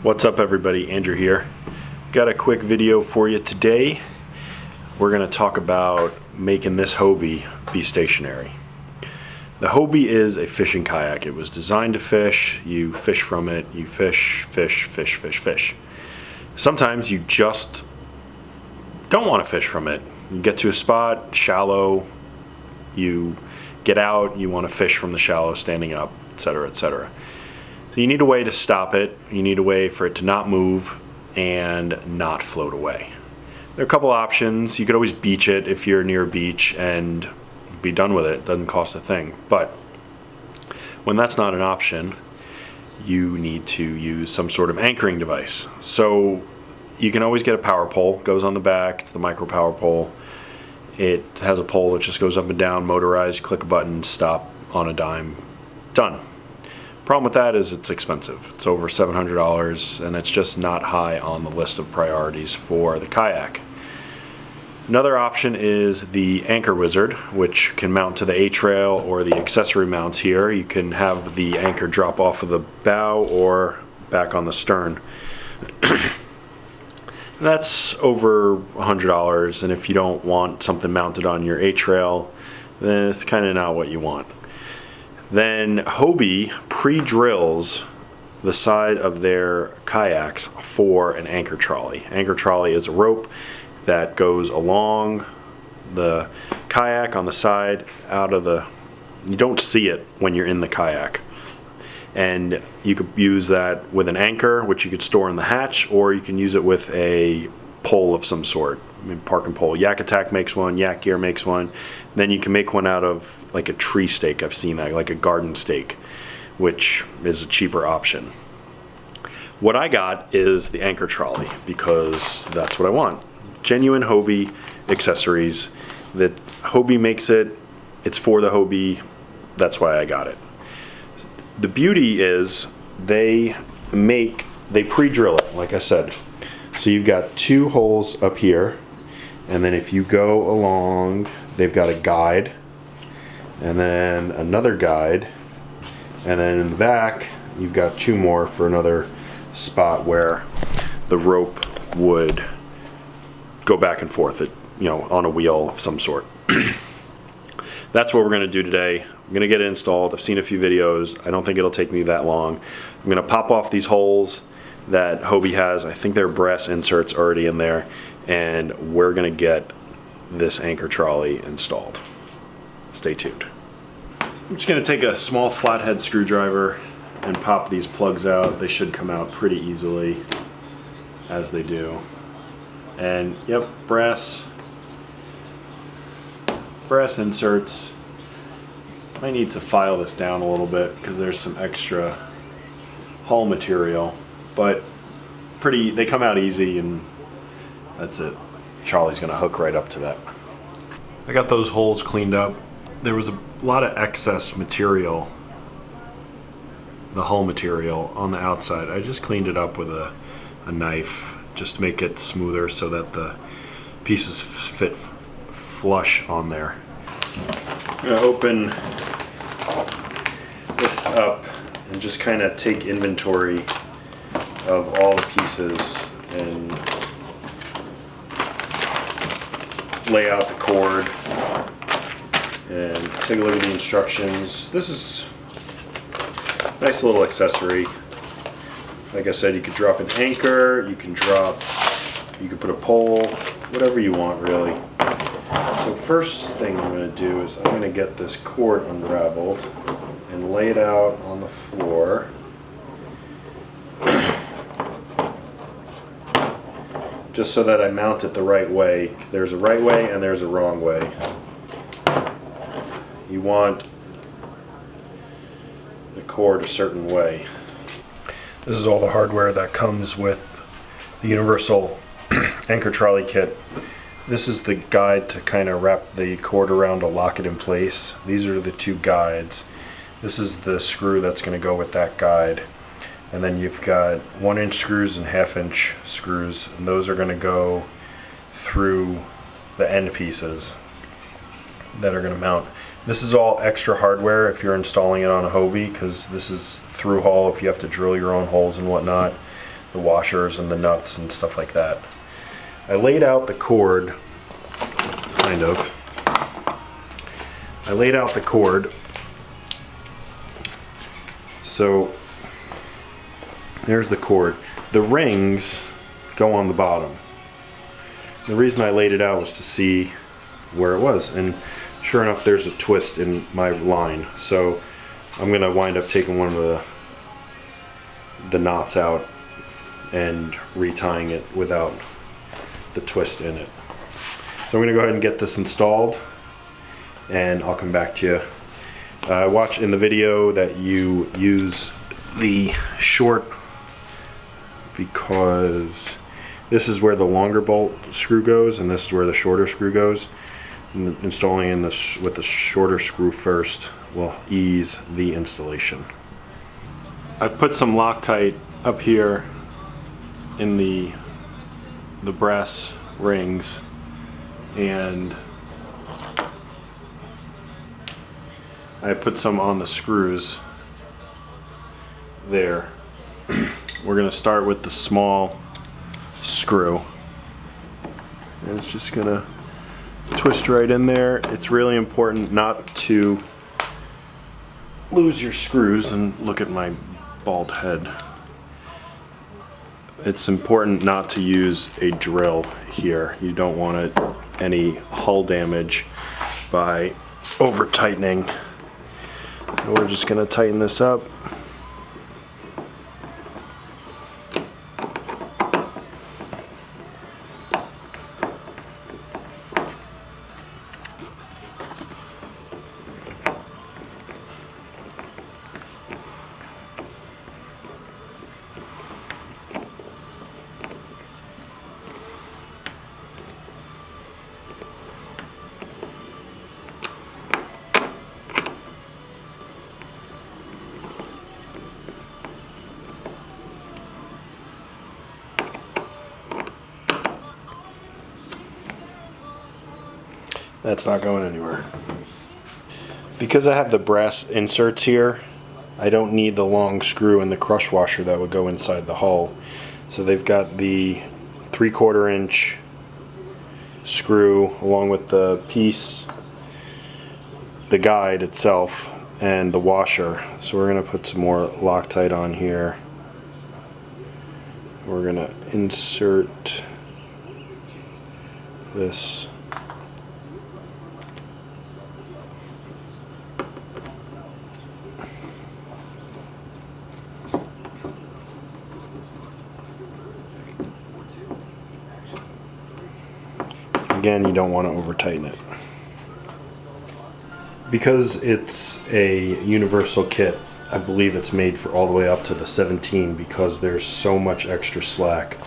What's up everybody, Andrew here. Got a quick video for you today. We're going to talk about making this Hobie be stationary. The Hobie is a fishing kayak. It was designed to fish. You fish from it. You fish, fish, fish, fish, fish. Sometimes you just don't want to fish from it. You get to a spot, shallow, you get out, you want to fish from the shallow standing up, etc., etc. So you need a way to stop it. You need a way for it to not move and not float away. There are a couple options. You could always beach it if you're near a beach and be done with it. It doesn't cost a thing. But when that's not an option, you need to use some sort of anchoring device. So you can always get a power pole. It goes on the back. It's the micro power pole. It has a pole that just goes up and down, motorized. Click a button, stop on a dime. Done. Problem with that is it's expensive. It's over $700 and it's just not high on the list of priorities for the kayak. Another option is the Anchor Wizard, which can mount to the A-trail or the accessory mounts here. You can have the anchor drop off of the bow or back on the stern. That's over $100, and if you don't want something mounted on your A-trail, then it's kind of not what you want. Then Hobie pre-drills the side of their kayaks for an anchor trolley. Anchor trolley is a rope that goes along the kayak on the side out of the, you don't see it when you're in the kayak. And you could use that with an anchor, which you could store in the hatch, or you can use it with a pole of some sort. I mean, park and pole. Yak Attack makes one, Yak Gear makes one. Then you can make one out of like a tree stake. I've seen that, like a garden stake, which is a cheaper option. What I got is the anchor trolley because that's what I want. Genuine Hobie accessories. That Hobie makes it. It's for the Hobie. That's why I got it. The beauty is they pre-drill it, like I said. So you've got two holes up here, and then if you go along, they've got a guide, and then another guide, and then in the back, you've got two more for another spot where the rope would go back and forth, on a wheel of some sort. That's what we're going to do today. I'm going to get it installed. I've seen a few videos. I don't think it'll take me that long. I'm going to pop off these holes that Hobie has. I think they're brass inserts already in there, and we're going to get this anchor trolley installed. Stay tuned. I'm just going to take a small flathead screwdriver and pop these plugs out. They should come out pretty easily, as they do. And yep, brass inserts. I need to file this down a little bit because there's some extra hull material, but they come out easy, and that's it. Charlie's gonna hook right up to that. I got those holes cleaned up. There was a lot of excess material, the hull material on the outside. I just cleaned it up with a knife just to make it smoother so that the pieces fit flush on there. I'm gonna open this up and just kind of take inventory of all the pieces and lay out the cord and take a look at the instructions. This is a nice little accessory. Like I said, you could drop an anchor, you can put a pole, whatever you want really. So first thing I'm going to do is I'm going to get this cord unraveled and lay it out on the floor. Just so that I mount it the right way. There's a right way and there's a wrong way. You want the cord a certain way. This is all the hardware that comes with the universal anchor trolley kit. This is the guide to kind of wrap the cord around to lock it in place. These are the two guides. This is the screw that's going to go with that guide. And then you've got 1-inch screws and 1/2-inch screws, and those are going to go through the end pieces that are going to mount. This is all extra hardware if you're installing it on a Hobie, because this is through hull if you have to drill your own holes and whatnot. the washers and the nuts and stuff like that. I laid out the cord, kind of. I laid out the cord. So there's the cord. The rings go on the bottom. The reason I laid it out was to see where it was, and sure enough there's a twist in my line. So I'm gonna wind up taking one of the knots out and retying it without the twist in it. So I'm gonna go ahead and get this installed and I'll come back to you. Watch in the video that you use the short, because this is where the longer bolt screw goes and this is where the shorter screw goes. And installing in this with the shorter screw first will ease the installation. I've put some Loctite up here in the brass rings, and I put some on the screws there. We're going to start with the small screw, and it's just going to twist right in there. It's really important not to lose your screws, and look at my bald head. It's important not to use a drill here. You don't want any hull damage by over tightening. We're just going to tighten this up. That's not going anywhere. Because I have the brass inserts here, I don't need the long screw and the crush washer that would go inside the hull. So they've got the 3/4 inch screw along with the piece, the guide itself, and the washer. So we're going to put some more Loctite on here. We're going to insert this. Again, you don't want to over tighten it. Because it's a universal kit, I believe it's made for all the way up to the 17 because there's so much extra slack.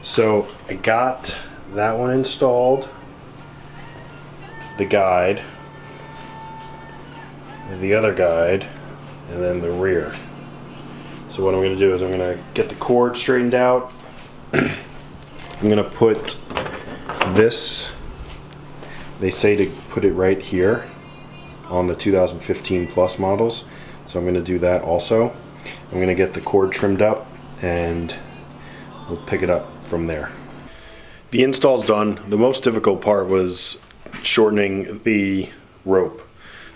So I got that one installed, the guide, and the other guide, and then the rear. So what I'm going to do is I'm going to get the cord straightened out. I'm going to put this, they say to put it right here on the 2015 plus models, so I'm going to do that also. I'm going to get the cord trimmed up and we'll pick it up from there. The install's done. The most difficult part was shortening the rope.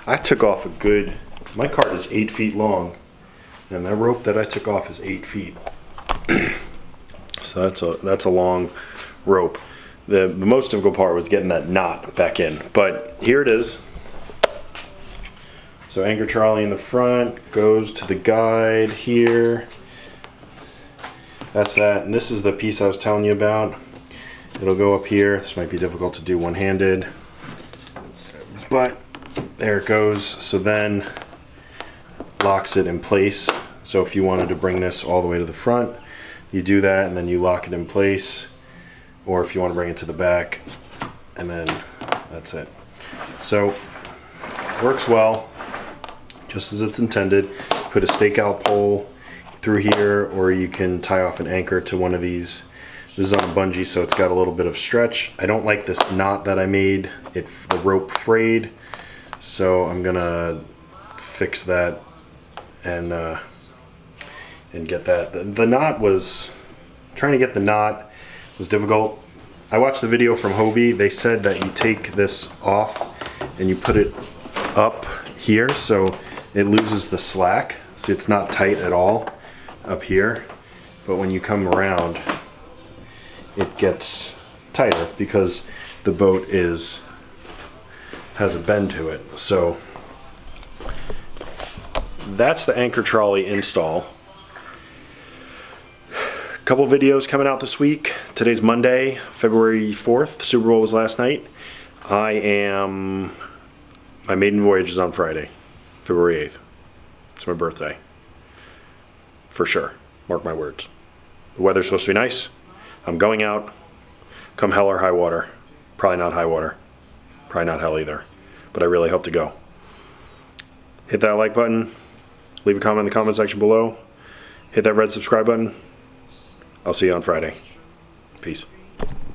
I took off a good, my cart is 8 feet long, and that rope that I took off is 8 feet. So that's a long rope. The most difficult part was getting that knot back in, but here it is. So anchor trolley in the front, goes to the guide here. That's that, and this is the piece I was telling you about. It'll go up here. This might be difficult to do one-handed, but there it goes. So then locks it in place. So if you wanted to bring this all the way to the front, you do that and then you lock it in place. Or if you want to bring it to the back, and then that's it. So works well, just as it's intended. Put a stakeout pole through here, or you can tie off an anchor to one of these. This is on a bungee, so it's got a little bit of stretch. I don't like this knot that I made. The rope frayed, so I'm gonna fix that and get that. The knot was trying to get the knot was difficult. I watched the video from Hobie. They said that you take this off and you put it up here so it loses the slack. See, it's not tight at all up here, but when you come around, it gets tighter because the boat has a bend to it. So that's the anchor trolley install. A couple videos coming out this week. Today's Monday, February 4th. Super Bowl was last night. My maiden voyage is on Friday, February 8th. It's my birthday. For sure. Mark my words. The weather's supposed to be nice. I'm going out. Come hell or high water. Probably not high water. Probably not hell either. But I really hope to go. Hit that like button. Leave a comment in the comment section below. Hit that red subscribe button. I'll see you on Friday. Peace.